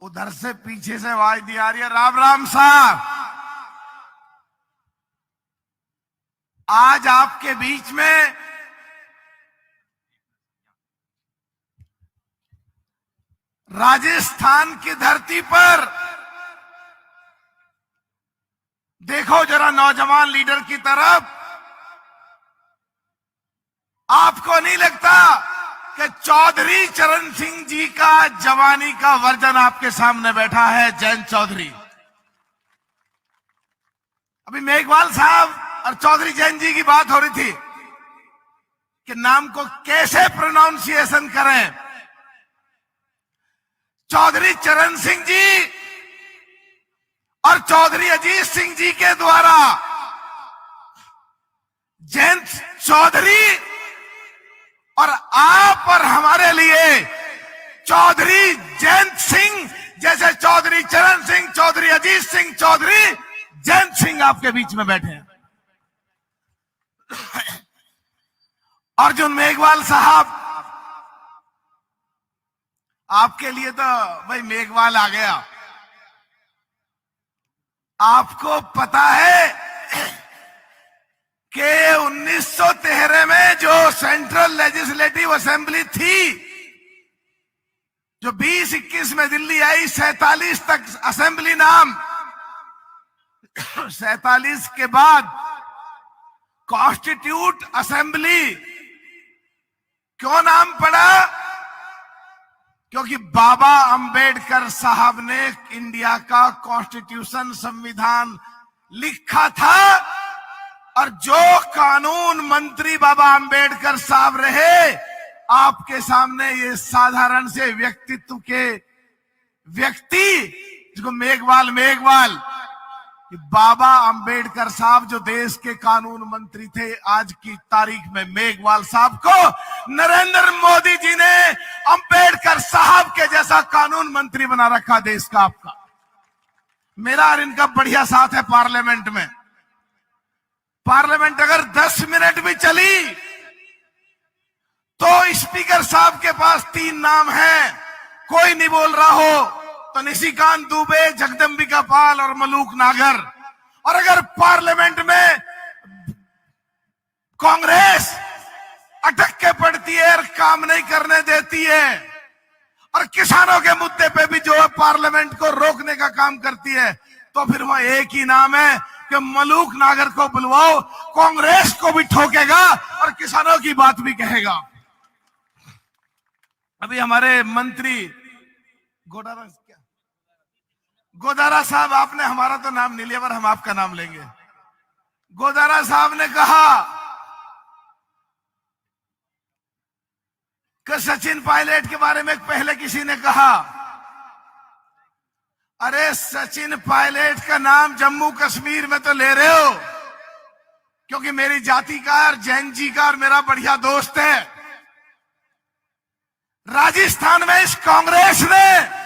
उधर से पीछे से आवाज दी आ रही है, राम राम साहब। आज आपके बीच में राजस्थान की धरती पर देखो जरा नौजवान लीडर की तरफ। आपको नहीं लगता कि चौधरी चरण सिंह जी का जवानी का वर्जन आपके सामने बैठा है, जयंत चौधरी। अभी मेघवाल साहब और चौधरी जयंत जी की बात हो रही थी कि नाम को कैसे प्रोनाउंसिएशन करें। चौधरी चरण सिंह जी और चौधरी अजीत सिंह जी के द्वारा जयंत चौधरी और आप और हमारे लिए चौधरी जयंत सिंह जैसे चौधरी चरण सिंह, चौधरी अजीत सिंह, चौधरी जयंत सिंह आपके बीच में बैठे हैं। अर्जुन मेघवाल साहब, आपके लिए तो भाई मेघवाल आ गया। आपको पता है कि 1913 में जो सेंट्रल लेजिस्लेटिव असेंबली थी, जो 2021 में दिल्ली आई, 47 तक असेंबली नाम, 47 के बाद कॉन्स्टिट्यूट असेंबली क्यों नाम पड़ा? क्योंकि बाबा अंबेडकर साहब ने इंडिया का कॉन्स्टिट्यूशन, संविधान लिखा था और जो कानून मंत्री बाबा अंबेडकर साहब रहे, आपके सामने ये साधारण से व्यक्तित्व के व्यक्ति जिसको मेघवाल बाबा अंबेडकर साहब जो देश के कानून मंत्री थे, आज की तारीख में मेघवाल साहब को नरेंद्र मोदी जी ने अंबेडकर साहब के जैसा कानून मंत्री बना रखा देश का। आपका, मेरा और इनका बढ़िया साथ है पार्लियामेंट में। पार्लियामेंट अगर 10 मिनट भी चली तो स्पीकर साहब के पास 3 नाम है, कोई नहीं बोल रहा हो तो निशिकांत दुबे, जगदंबिका पाल और मलूक नागर। और अगर पार्लियामेंट में कांग्रेस अटक के पड़ती है और काम नहीं करने देती है और किसानों के मुद्दे पे भी जो है पार्लियामेंट को रोकने का काम करती है, तो फिर वहां एक ही नाम है कि मलूक नागर को बुलवाओ, कांग्रेस को भी ठोकेगा और किसानों की बात भी कहेगा। अभी हमारे मंत्री गोदारा साहब, आपने हमारा तो नाम नहीं लिया पर हम आपका नाम लेंगे। गोदारा साहब ने कहा कि सचिन पायलट के बारे में पहले किसी ने कहा, अरे सचिन पायलट का नाम जम्मू कश्मीर में तो ले रहे हो क्योंकि मेरी जाति का और जैन जी का और मेरा बढ़िया दोस्त है। राजस्थान में इस कांग्रेस ने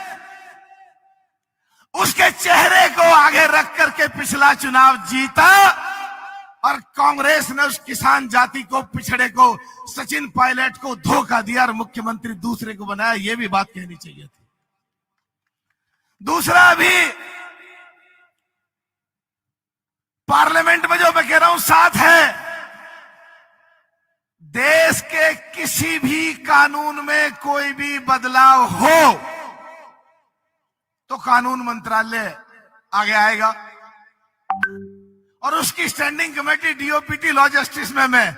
उसके चेहरे को आगे रख करके पिछला चुनाव जीता और कांग्रेस ने उस किसान जाति को, पिछड़े को, सचिन पायलट को धोखा दिया और मुख्यमंत्री दूसरे को बनाया। यह भी बात कहनी चाहिए थी। दूसरा, अभी पार्लियामेंट में जो मैं कह रहा हूं साथ है, देश के किसी भी कानून में कोई भी बदलाव हो तो कानून मंत्रालय आगे आएगा और उसकी standing committee DOPT law justice में मैं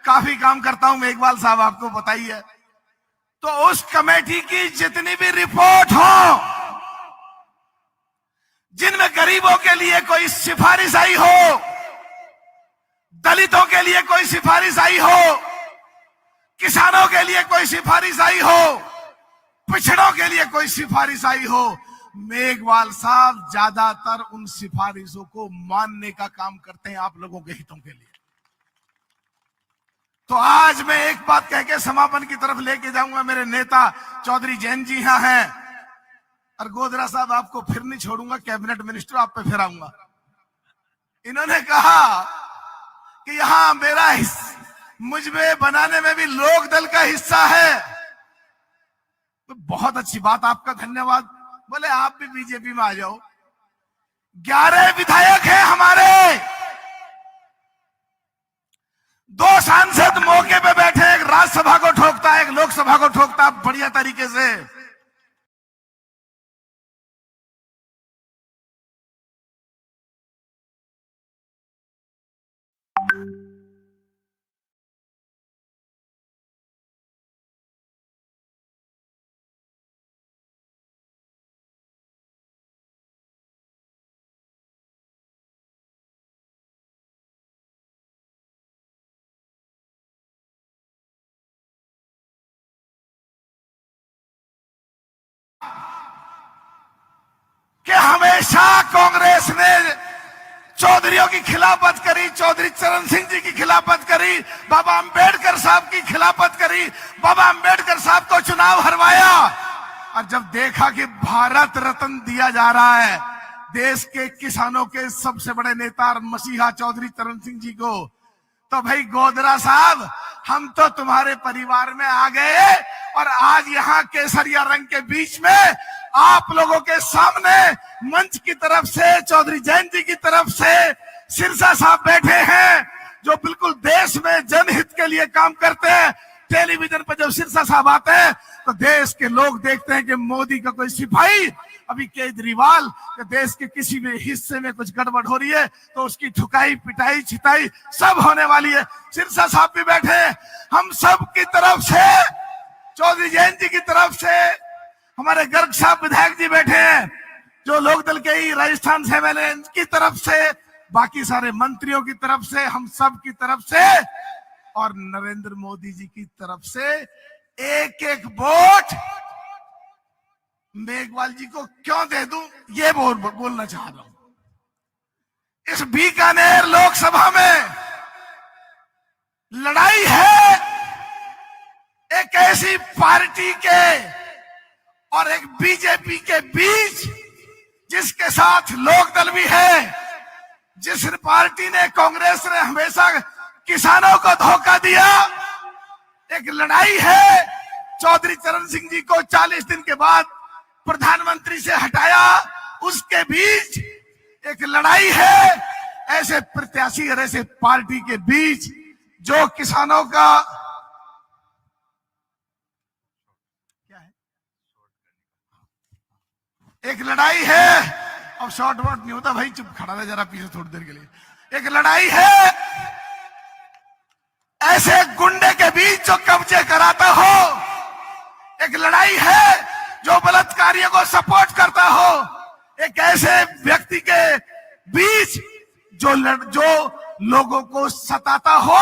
काफी काम करता हूं, मेघवाल साहब आपको बताइए। तो उस कमेटी की जितनी भी रिपोर्ट हो, जिनमें गरीबों के लिए कोई सिफारिश आई हो, दलितों के लिए कोई सिफारिश आई हो, किसानों के लिए कोई सिफारिश आई हो, पिछड़ों के लिए कोई सिफारिश आई हो, मेघवाल साहब ज्यादातर उन सिफारिशों को मानने का काम करते हैं आप लोगों के हितों के लिए। तो आज मैं एक बात कह के समापन की तरफ लेके जाऊंगा। मेरे नेता चौधरी जयंत जी यहां हैं और गोदरा साहब, आपको फिर नहीं छोड़ूंगा, कैबिनेट मिनिस्टर आप पे फिर आऊंगा। इन्होंने कहा कि यहां मेरा मुझमें बनाने में भी लोक दल का हिस्सा है, तो बहुत अच्छी बात, आपका धन्यवाद। बोले आप भी बीजेपी में आ जाओ। 11 विधायक हैं हमारे, 2 सांसद मौके पे बैठे, एक राज्यसभा को ठोकता है, एक लोकसभा को ठोकता है बढ़िया तरीके से। कि हमेशा कांग्रेस ने चौधरियों की खिलाफत करी, चौधरी चरण सिंह जी की खिलाफत करी, बाबा अंबेडकर साहब की खिलाफत करी, बाबा अंबेडकर साहब को चुनाव हरवाया। और जब देखा कि भारत रत्न दिया जा रहा है देश के किसानों के सबसे बड़े नेता और मसीहा चौधरी चरण सिंह जी को, तो भाई गोदरा साहब हम तो तुम्हारे परिवार में आ गए और आज यहाँ केसरिया रंग के बीच में आप लोगों के सामने मंच की तरफ से चौधरी जयंत जी की तरफ से सिरसा साहब बैठे हैं जो बिल्कुल देश में जनहित के लिए काम करते हैं। टेलीविजन पर जब सिरसा साहब आते हैं तो देश के लोग देखते हैं कि मोदी का कोई सिपाही, अभी केजरीवाल के देश के किसी भी हिस्से में कुछ गड़बड़ हो रही है तो उसकी ठुकाई पिटाई छिताई सब होने वाली है। सिरसा साहब भी बैठे हैं, हम सब की तरफ से, चौधरी जयंत जी की तरफ से, हमारे गर्ग साहब विधायक जी बैठे हैं जो लोकदल के ही राजस्थान से एमएलए की तरफ से, बाकी सारे मंत्रियों की तरफ से, हम सब की तरफ से और नरेंद्र मोदी जी की तरफ से एक एक वोट मेघवाल जी को क्यों दे दूं ये बोलना चाह रहा हूं। इस बीकानेर लोकसभा में लड़ाई है एक ऐसी पार्टी के और एक बीजेपी के बीच जिसके साथ लोकदल भी है, जिस पार्टी ने, कांग्रेस ने हमेशा किसानों को धोखा दिया। एक लड़ाई है, चौधरी चरण सिंह जी को 40 दिन के बाद प्रधानमंत्री से हटाया, उसके बीच एक लड़ाई है ऐसे प्रत्याशी और ऐसे पार्टी के बीच जो किसानों का क्या है, एक लड़ाई है। अब शॉर्ट वर्ड नहीं होता भाई, चुप खड़ा रहे जरा पीछे थोड़ी देर के लिए। एक लड़ाई है ऐसे गुंडे के बीच जो कब्जे कराता हो, एक लड़ाई है जो बलात्कारियों को सपोर्ट करता हो, एक ऐसे व्यक्ति के बीच जो लोगों को सताता हो,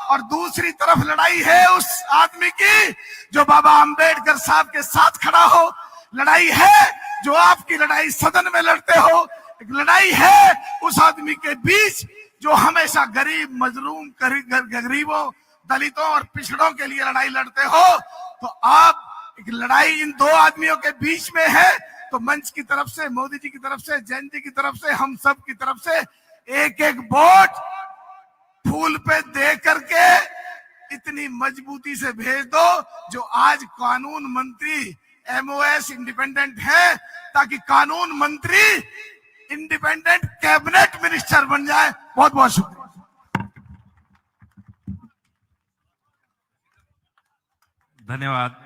और दूसरी तरफ लड़ाई है उस आदमी की जो बाबा अंबेडकर साहब के साथ खड़ा हो। लड़ाई है जो आपकी लड़ाई सदन में लड़ते हो, एक लड़ाई है उस आदमी के बीच जो हमेशा गरीब, मजलूम, गरीबों, दलितों और पिछड़ों के लिए लड़ाई लड़ते हो। तो आप, एक लड़ाई इन 2 आदमियों के बीच में है। तो मंच की तरफ से, मोदी जी की तरफ से, जैन जी की तरफ से, हम सब की तरफ से एक एक वोट फूल पे दे करके इतनी मजबूती से भेज दो जो आज कानून मंत्री MOS इंडिपेंडेंट है, ताकि कानून मंत्री इंडिपेंडेंट कैबिनेट मिनिस्टर बन जाए। बहुत बहुत शुक्रिया। धन्यवाद।